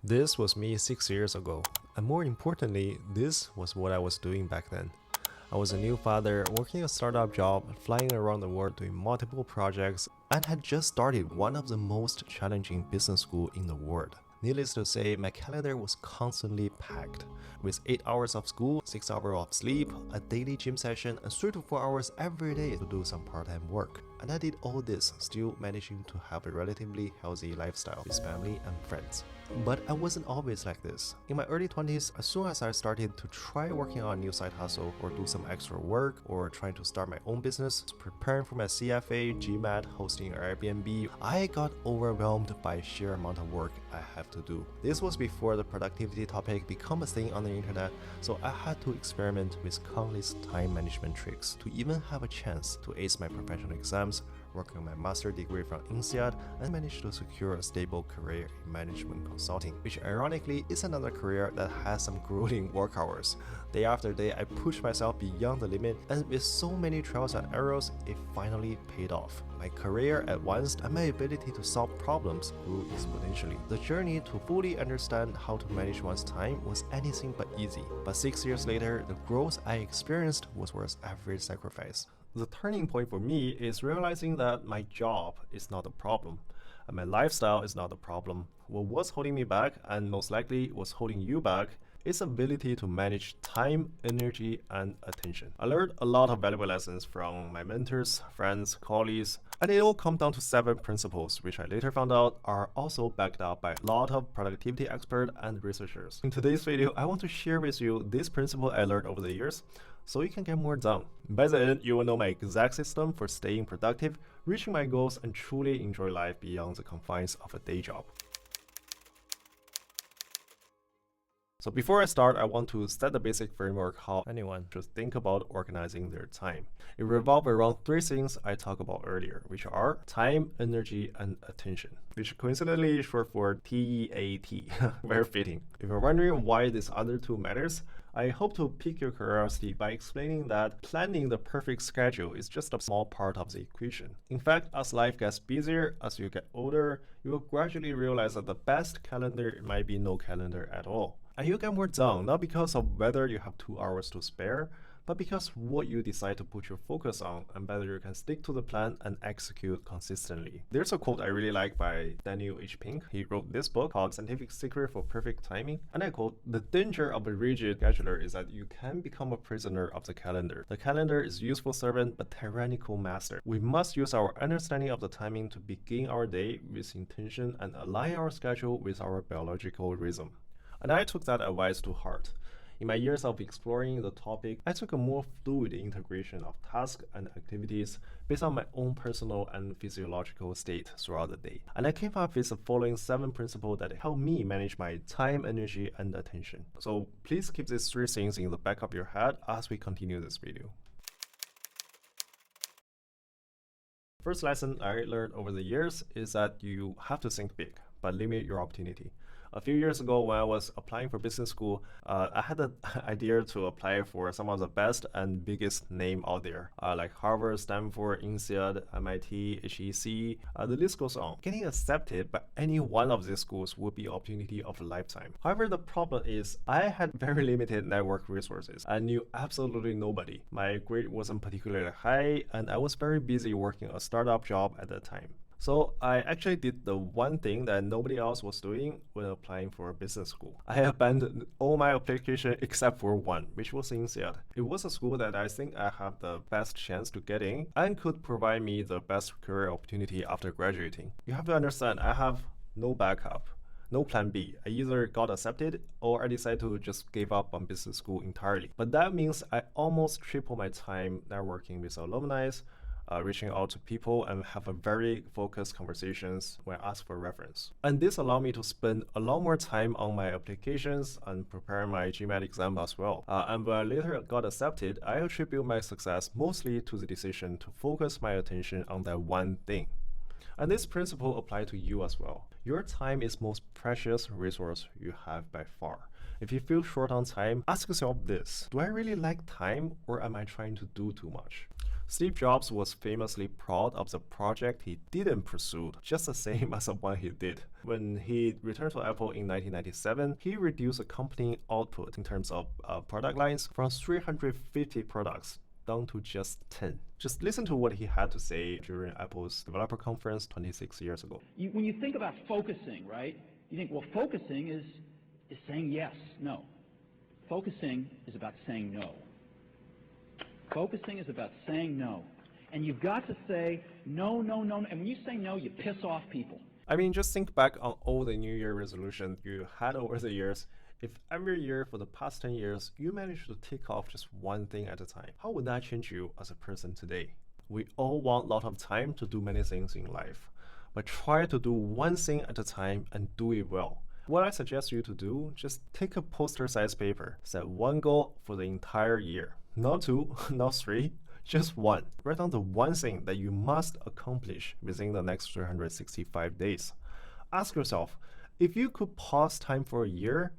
This was me 6 years ago, and more importantly, this was what I was doing back then. I was a new father, working a startup job, flying around the world doing multiple projects, and had just started one of the most challenging business schools in the world. Needless to say, my calendar was constantly packed, with 8 hours of school, 6 hours of sleep, a daily gym session, and 3 to 4 hours every day to do some part-time work. And I did all this, still managing to have a relatively healthy lifestyle with family and friends. But I wasn't always like this. In my early 20s, as soon as I started to try working on a new side hustle or do some extra work or trying to start my own business, preparing for my CFA, GMAT, hosting an Airbnb, I got overwhelmed by sheer amount of work I have to do. This was before the productivity topic became a thing on the internet, so I had to experiment with countless time management tricks to even have a chance to ace my professional exams, working on my master's degree from INSEAD, and managed to secure a stable career in management consulting, which ironically is another career that has some grueling work hours. Day after day, I pushed myself beyond the limit, and with so many trials and errors, it finally paid off. My career advanced and my ability to solve problems grew exponentially. The journey to fully understand how to manage one's time was anything but easy, but 6 years later, the growth I experienced was worth every sacrifice. The turning point for me is realizing that my job is not the problem, and my lifestyle is not the problem. What was holding me back, and most likely was holding you back, is ability to manage time, energy, and attention. I learned a lot of valuable lessons from my mentors, friends, colleagues, and it all comes down to 7 principles, which I later found out are also backed up by a lot of productivity experts and researchers. In today's video, I want to share with you this principle I learned over the years, so you can get more done. By the end, you will know my exact system for staying productive, reaching my goals, and truly enjoy life beyond the confines of a day job. So before I start, I want to set the basic framework how anyone should think about organizing their time. It revolves around 3 things I talked about earlier, which are time, energy, and attention, which coincidentally is short for TEAT. Very fitting. If you're wondering why this other 2 matters, I hope to pique your curiosity by explaining that planning the perfect schedule is just a small part of the equation. In fact, as life gets busier, as you get older, you will gradually realize that the best calendar might be no calendar at all. And you get more done, not because of whether you have 2 hours to spare, but because what you decide to put your focus on and whether you can stick to the plan and execute consistently. There's a quote I really like by Daniel H. Pink. He wrote this book called Scientific Secret for Perfect Timing. And I quote, "The danger of a rigid scheduler is that you can become a prisoner of the calendar. The calendar is useful servant but tyrannical master. We must use our understanding of the timing to begin our day with intention and align our schedule with our biological rhythm." And I took that advice to heart. In my years of exploring the topic, I took a more fluid integration of tasks and activities based on my own personal and physiological state throughout the day. And I came up with the following 7 principles that help me manage my time, energy, and attention. So please keep these 3 things in the back of your head as we continue this video. First lesson I learned over the years is that you have to think big, but limit your opportunity. A few years ago, when I was applying for business school, I had the idea to apply for some of the best and biggest name out there, like Harvard, Stanford, INSEAD, MIT, HEC, the list goes on. Getting accepted by any one of these schools would be an opportunity of a lifetime. However, the problem is I had very limited network resources. I knew absolutely nobody. My grade wasn't particularly high, and I was very busy working a startup job at that time. So I actually did the one thing that nobody else was doing when applying for a business school. I abandoned all my applications except for one, which was INSEAD. It was a school that I think I have the best chance to get in and could provide me the best career opportunity after graduating. You have to understand, I have no backup, no plan B. I either got accepted or I decided to just give up on business school entirely. But that means I almost triple my time networking with alumni, reaching out to people and have a very focused conversations when asked for reference. And this allowed me to spend a lot more time on my applications and prepare my GMAT exam as well. And when I later got accepted, I attribute my success mostly to the decision to focus my attention on that one thing. And this principle applies to you as well. Your time is most precious resource you have by far. If you feel short on time, ask yourself this: do I really like time, or am I trying to do too much? Steve Jobs was famously proud of the project he didn't pursue, just the same as the one he did. When he returned to Apple in 1997, he reduced the company output in terms of product lines from 350 products down to just 10. Just listen to what he had to say during Apple's developer conference 26 years ago. When you think about focusing, right, you think, well, focusing is saying yes, no. Focusing is about saying no. Focusing is about saying no. And you've got to say no, no, no. And when you say no, you piss off people. I mean, just think back on all the New Year resolutions you had over the years. If every year for the past 10 years, you managed to tick off just one thing at a time, how would that change you as a person today? We all want a lot of time to do many things in life, but try to do one thing at a time and do it well. What I suggest you to do, just take a poster-sized paper, set one goal for the entire year. Not two, not three, just one. Write down the one thing that you must accomplish within the next 365 days. Ask yourself, if you could pause time for a year,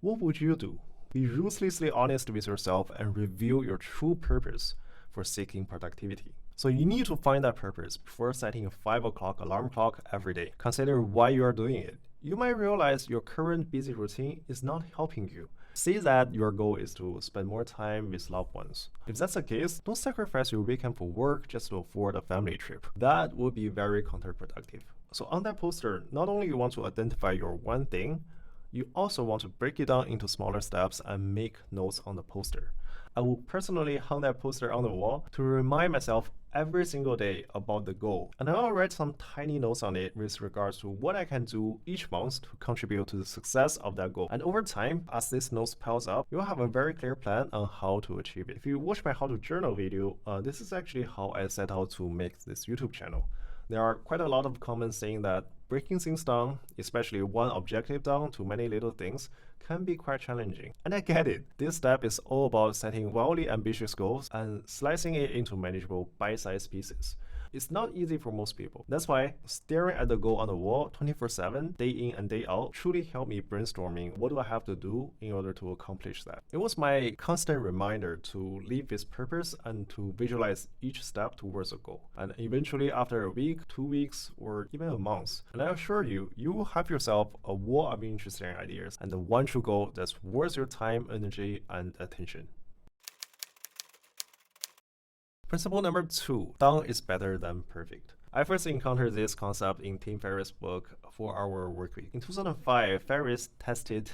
what would you do? Be ruthlessly honest with yourself and reveal your true purpose for seeking productivity. So you need to find that purpose before setting a 5 o'clock alarm clock every day. Consider why you are doing it. You might realize your current busy routine is not helping you. Say that your goal is to spend more time with loved ones. If that's the case, don't sacrifice your weekend for work just to afford a family trip. That would be very counterproductive. So on that poster, not only you want to identify your one thing, you also want to break it down into smaller steps and make notes on the poster. I will personally hang that poster on the wall to remind myself every single day about the goal. And I'll write some tiny notes on it with regards to what I can do each month to contribute to the success of that goal. And over time, as these notes piles up, you'll have a very clear plan on how to achieve it. If you watch my How to Journal video, this is actually how I set out to make this YouTube channel. There are quite a lot of comments saying that breaking things down, especially one objective down to many little things, can be quite challenging. And I get it. This step is all about setting wildly ambitious goals and slicing it into manageable bite-sized pieces. It's not easy for most people. That's why staring at the goal on the wall 24/7, day in and day out, truly helped me brainstorming what do I have to do in order to accomplish that. It was my constant reminder to live with purpose and to visualize each step towards a goal. And eventually, after a week, 2 weeks, or even a month, and I assure you, you will have yourself a wall of interesting ideas and the one true goal that's worth your time, energy, and attention. Principle number 2, done is better than perfect. I first encountered this concept in Tim Ferriss' book, 4-Hour Workweek. In 2005, Ferriss tested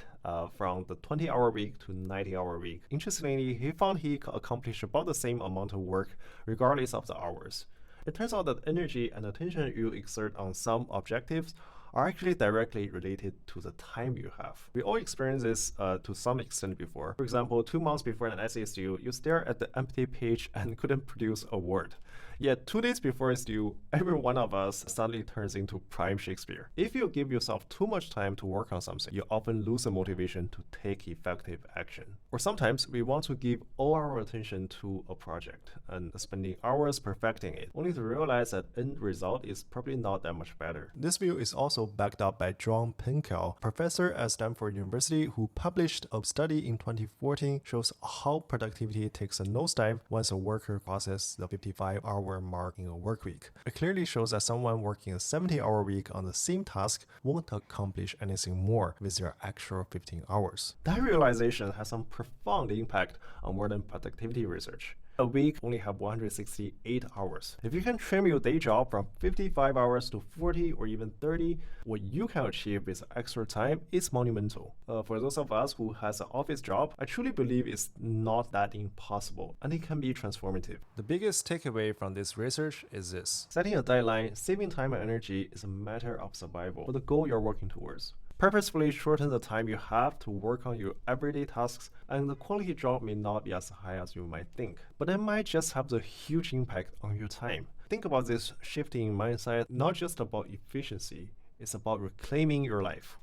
from the 20-hour week to 90-hour week. Interestingly, he found he could accomplish about the same amount of work regardless of the hours. It turns out that energy and attention you exert on some objectives are actually directly related to the time you have. We all experience this to some extent before. For example, 2 months before an essay is due, you stare at the empty page and couldn't produce a word. Yet 2 days before it's due, every one of us suddenly turns into prime Shakespeare. If you give yourself too much time to work on something, you often lose the motivation to take effective action. Or sometimes we want to give all our attention to a project and spending hours perfecting it, only to realize that the end result is probably not that much better. This view is also backed up by John Pinkel, professor at Stanford University, who published a study in 2014 shows how productivity takes a nosedive once a worker crosses the 55-hour mark in a work week. It clearly shows that someone working a 70-hour week on the same task won't accomplish anything more with their actual 15 hours. That realization has some profound impact on modern productivity research. A week only have 168 hours. If you can trim your day job from 55 hours to 40 or even 30, what you can achieve with extra time is monumental. For those of us who has an office job, I truly believe it's not that impossible and it can be transformative. The biggest takeaway from this research is this: setting a deadline, saving time and energy is a matter of survival for the goal you're working towards. Purposefully shorten the time you have to work on your everyday tasks, and the quality drop may not be as high as you might think, but it might just have a huge impact on your time. Think about this shifting mindset, not just about efficiency, it's about reclaiming your life.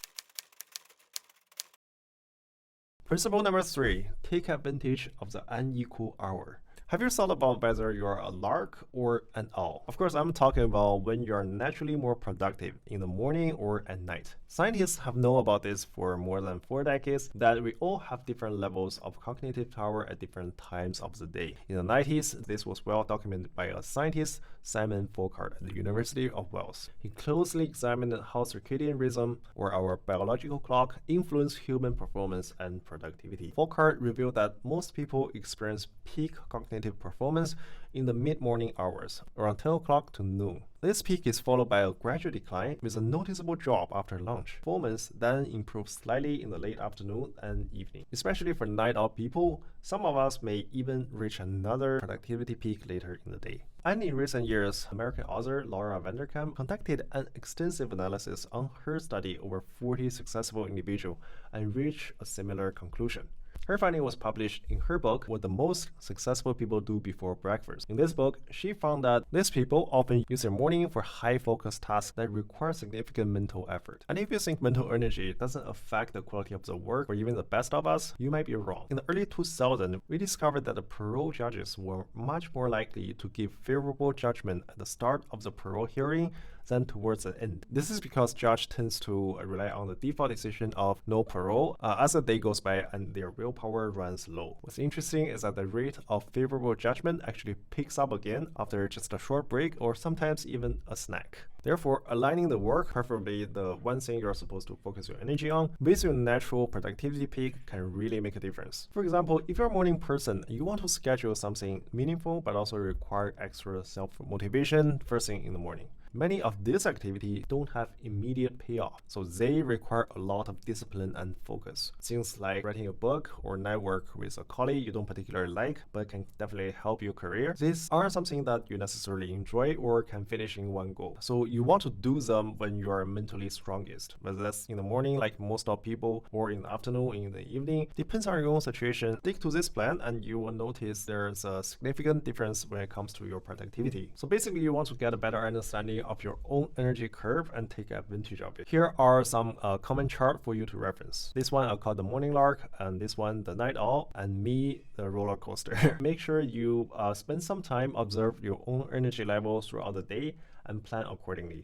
Principle number 3, take advantage of the unequal hour. Have you thought about whether you're a lark or an owl? Of course, I'm talking about when you're naturally more productive in the morning or at night. Scientists have known about this for more than 4 decades, that we all have different levels of cognitive power at different times of the day. In the 90s, this was well documented by a scientist, Simon Folkart, at the University of Wales. He closely examined how circadian rhythm, or our biological clock, influence human performance and productivity. Folkart revealed that most people experience peak cognitive performance in the mid-morning hours, around 10 o'clock to noon. This peak is followed by a gradual decline with a noticeable drop after lunch. Performance then improves slightly in the late afternoon and evening. Especially for night owl people, some of us may even reach another productivity peak later in the day. And in recent years, American author Laura Vanderkam conducted an extensive analysis on her study over 40 successful individuals and reached a similar conclusion. Her finding was published in her book, What the Most Successful People Do Before Breakfast. In this book, she found that these people often use their morning for high-focus tasks that require significant mental effort. And if you think mental energy doesn't affect the quality of the work or even the best of us, you might be wrong. In the early 2000s, we discovered that the parole judges were much more likely to give favorable judgment at the start of the parole hearing than towards the end. This is because judge tends to rely on the default decision of no parole as the day goes by and their willpower runs low. What's interesting is that the rate of favorable judgment actually picks up again after just a short break or sometimes even a snack. Therefore, aligning the work, preferably the one thing you're supposed to focus your energy on, with your natural productivity peak can really make a difference. For example, if you're a morning person, you want to schedule something meaningful but also require extra self-motivation first thing in the morning. Many of these activities don't have immediate payoff, so they require a lot of discipline and focus. Things like writing a book or network with a colleague you don't particularly like, but can definitely help your career. These aren't something that you necessarily enjoy or can finish in one go. So you want to do them when you are mentally strongest, whether that's in the morning like most of people, or in the afternoon, in the evening. Depends on your own situation. Stick to this plan and you will notice there's a significant difference when it comes to your productivity. So basically, you want to get a better understanding of your own energy curve and take advantage of it. Here are some common charts for you to reference. This one I call the morning lark, and this one the night owl, and me the roller coaster. Make sure you spend some time observe your own energy levels throughout the day and plan accordingly.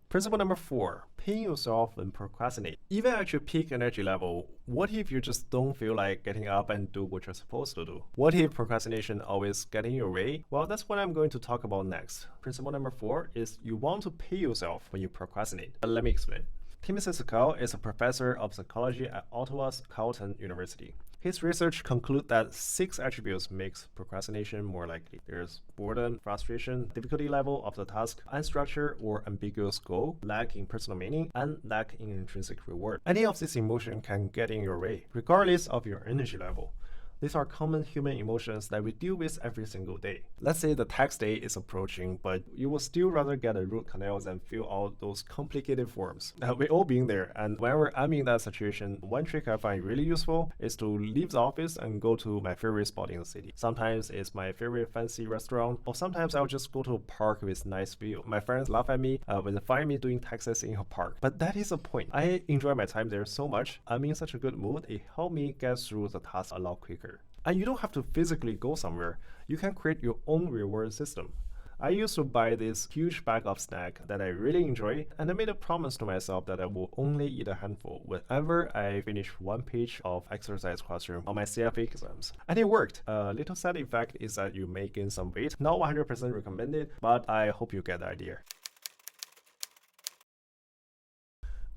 Principle number 4, paying yourself when procrastinate. Even at your peak energy level, what if you just don't feel like getting up and do what you're supposed to do? What if procrastination always gets in your way? Well, that's what I'm going to talk about next. Principle number 4 is you want to pay yourself when you procrastinate. Let me explain. Timothy Sakal is a professor of psychology at Ottawa's Carleton University. His research concludes that 6 attributes makes procrastination more likely. There's boredom, frustration, difficulty level of the task, unstructured or ambiguous goal, lack in personal meaning, and lack in intrinsic reward. Any of these emotions can get in your way, regardless of your energy level. These are common human emotions that we deal with every single day. Let's say the tax day is approaching, but you will still rather get a root canal than fill out those complicated forms. We've all been there, and whenever I'm in that situation, one trick I find really useful is to leave the office and go to my favorite spot in the city. Sometimes it's my favorite fancy restaurant, or sometimes I'll just go to a park with nice view. My friends laugh at me when they find me doing taxes in a park. But that is the point. I enjoy my time there so much. I'm in such a good mood, it helped me get through the task a lot quicker. And you don't have to physically go somewhere. You can create your own reward system. I used to buy this huge bag of snack that I really enjoy, and I made a promise to myself that I will only eat a handful whenever I finish one page of exercise classroom on my CFA exams. And it worked. A little side effect is that you may gain some weight. Not 100% recommended, but I hope you get the idea.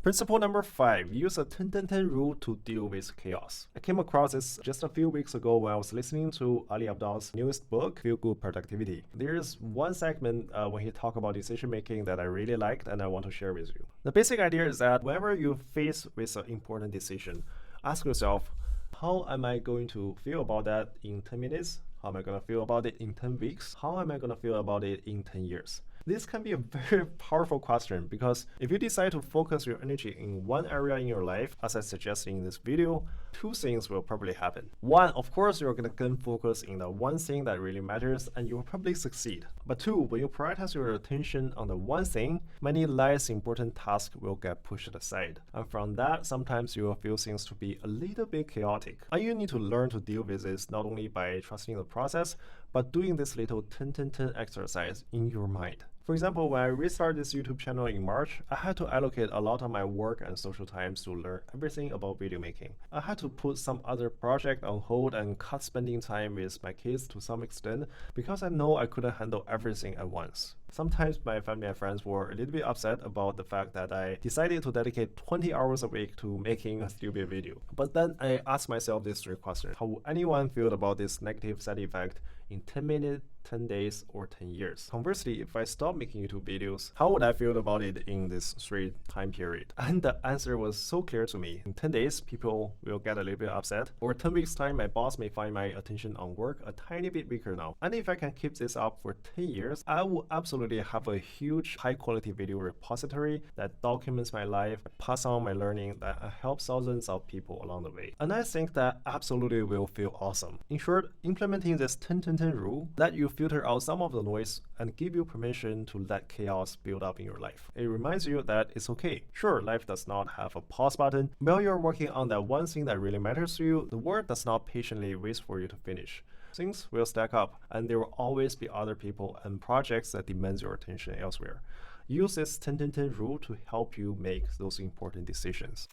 Principle number 5, use a 10-10-10 rule to deal with chaos. I came across this just a few weeks ago when I was listening to Ali Abdaal's newest book, Feel Good Productivity. There's one segment when he talked about decision making that I really liked and I want to share with you. The basic idea is that whenever you face with an important decision, ask yourself, how am I going to feel about that in 10 minutes? How am I going to feel about it in 10 weeks? How am I going to feel about it in 10 years? This can be a very powerful question because if you decide to focus your energy in one area in your life, as I suggested in this video, two things will probably happen. One, of course, you're going to gain focus in the one thing that really matters and you will probably succeed. But two, when you prioritize your attention on the one thing, many less important tasks will get pushed aside. And from that, sometimes you will feel things to be a little bit chaotic. And you need to learn to deal with this not only by trusting the process, but doing this little 10-10-10 exercise in your mind. For example, when I restarted this YouTube channel in March, I had to allocate a lot of my work and social times to learn everything about video making. I had to put some other project on hold and cut spending time with my kids to some extent because I know I couldn't handle everything at once. Sometimes my family and friends were a little bit upset about the fact that I decided to dedicate 20 hours a week to making a stupid video. But then I asked myself these three questions. How would anyone feel about this negative side effect in 10 minutes, 10 days, or 10 years? Conversely, if I stop making YouTube videos, how would I feel about it in this 3 time period? And the answer was so clear to me. In 10 days, people will get a little bit upset. Or 10 weeks time, my boss may find my attention on work a tiny bit weaker now. And if I can keep this up for 10 years, I will absolutely have a huge high quality video repository that documents my life, pass on my learning, that helps thousands of people along the way. And I think that absolutely will feel awesome. In short, implementing this 10-10-10 rule, let you filter out some of the noise and give you permission to let chaos build up in your life. It reminds you that it's okay. Sure, life does not have a pause button. While you're working on that one thing that really matters to you, the world does not patiently wait for you to finish. Things will stack up, and there will always be other people and projects that demand your attention elsewhere. Use this 10-10-10 rule to help you make those important decisions.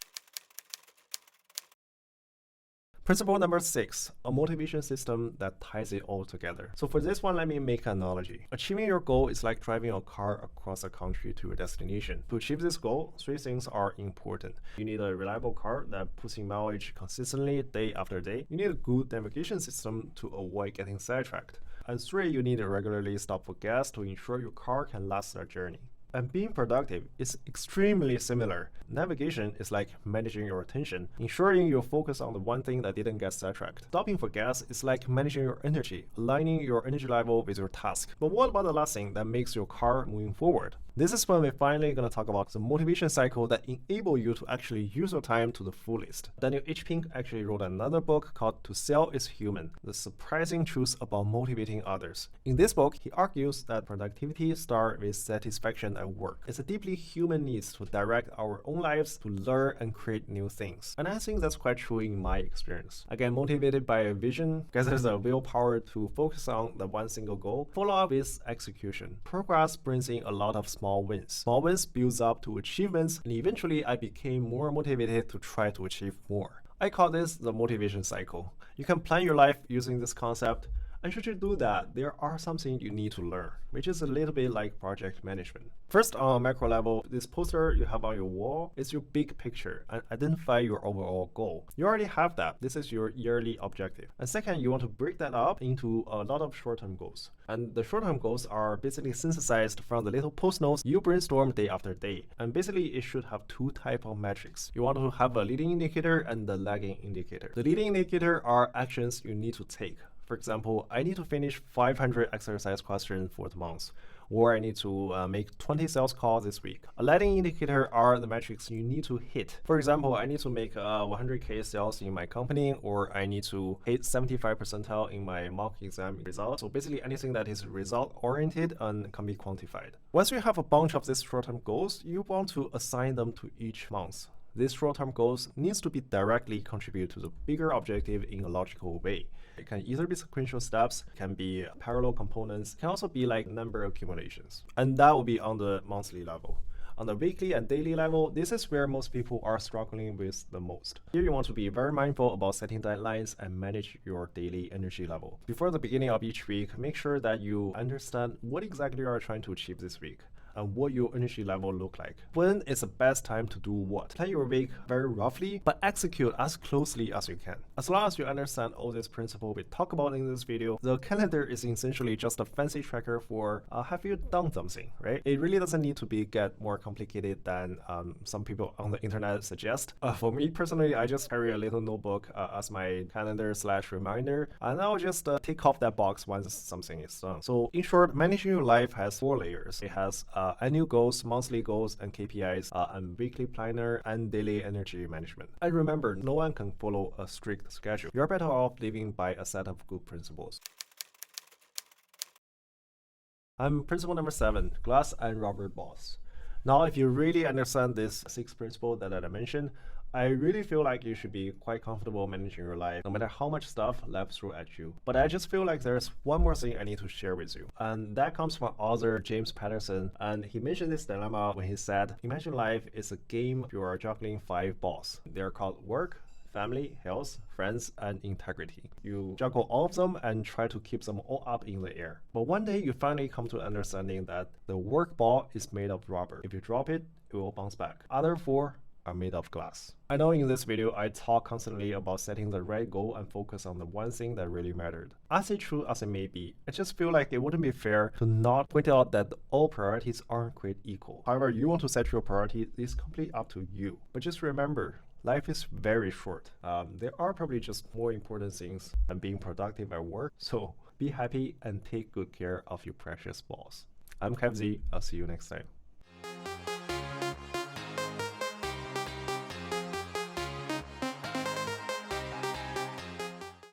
Principle number 6, a motivation system that ties it all together. So for this one, let me make an analogy. Achieving your goal is like driving a car across a country to your destination. To achieve this goal, 3 things are important. You need a reliable car that puts in mileage consistently day after day. You need a good navigation system to avoid getting sidetracked. And 3, you need to regularly stop for gas to ensure your car can last the journey. And being productive is extremely similar. Navigation is like managing your attention, ensuring you focus on the one thing that didn't get sidetracked. Stopping for gas is like managing your energy, aligning your energy level with your task. But what about the last thing that makes your car moving forward? This is when we're finally going to talk about the motivation cycle that enable you to actually use your time to the fullest. Daniel H. Pink actually wrote another book called To Sell is Human, The Surprising Truth About Motivating Others. In this book, he argues that productivity starts with satisfaction at work. It's a deeply human need to direct our own lives to learn and create new things. And I think that's quite true in my experience. I get motivated by a vision, gathers the willpower to focus on the one single goal, follow up with execution. Progress brings in a lot of small wins. Small wins builds up to achievements, and eventually I became more motivated to try to achieve more. I call this the motivation cycle. You can plan your life using this concept. And should you do that, there are some things you need to learn, which is a little bit like project management. First, on a macro level, this poster you have on your wall is your big picture and identify your overall goal. You already have that. This is your yearly objective. And second, you want to break that up into a lot of short-term goals. And the short-term goals are basically synthesized from the little post notes you brainstorm day after day. And basically, it should have 2 types of metrics. You want to have a leading indicator and the lagging indicator. The leading indicator are actions you need to take. For example, I need to finish 500 exercise questions for the month, or I need to make 20 sales calls this week. A lagging indicator are the metrics you need to hit. For example, I need to make 100K sales in my company, or I need to hit 75 percentile in my mock exam results. So basically anything that is result-oriented and can be quantified. Once you have a bunch of these short-term goals, you want to assign them to each month. These short-term goals needs to be directly contribute to the bigger objective in a logical way. It can either be sequential steps, can be parallel components, can also be like number accumulations. And that will be on the monthly level. On the weekly and daily level, this is where most people are struggling with the most. Here you want to be very mindful about setting deadlines and manage your daily energy level. Before the beginning of each week, make sure that you understand what exactly you are trying to achieve this week. and what your energy level look like. When is the best time to do what? Plan your week very roughly, but execute as closely as you can. As long as you understand all these principles we talk about in this video, the calendar is essentially just a fancy tracker for have you done something, right? It really doesn't need to get more complicated than some people on the internet suggest. For me personally, I just carry a little notebook as my calendar/reminder, and I'll just tick off that box once something is done. So in short, managing your life has 4 layers. It has annual goals, monthly goals, and KPIs, and weekly planner, and daily energy management. And remember, no one can follow a strict schedule. You're better off living by a set of good principles. Principle number 7, glass and rubber balls. Now, if you really understand this 6 principle that I mentioned, I really feel like you should be quite comfortable managing your life, no matter how much stuff life throws at you. But I just feel like there's one more thing I need to share with you. And that comes from author James Patterson. And he mentioned this dilemma when he said, imagine life is a game you are juggling 5 balls. They're called work, family, health, friends, and integrity. You juggle all of them and try to keep them all up in the air. But one day you finally come to understanding that the work ball is made of rubber. If you drop it, it will bounce back. Other 4 are made of glass. I know in this video I talk constantly about setting the right goal and focus on the one thing that really mattered. As true as it may be, I just feel like it wouldn't be fair to not point out that all priorities aren't created equal. However you want to set your priority is completely up to you. But just remember, life is very short. There are probably just more important things than being productive at work. So be happy and take good care of your precious balls. I'm KevZ. I'll see you next time.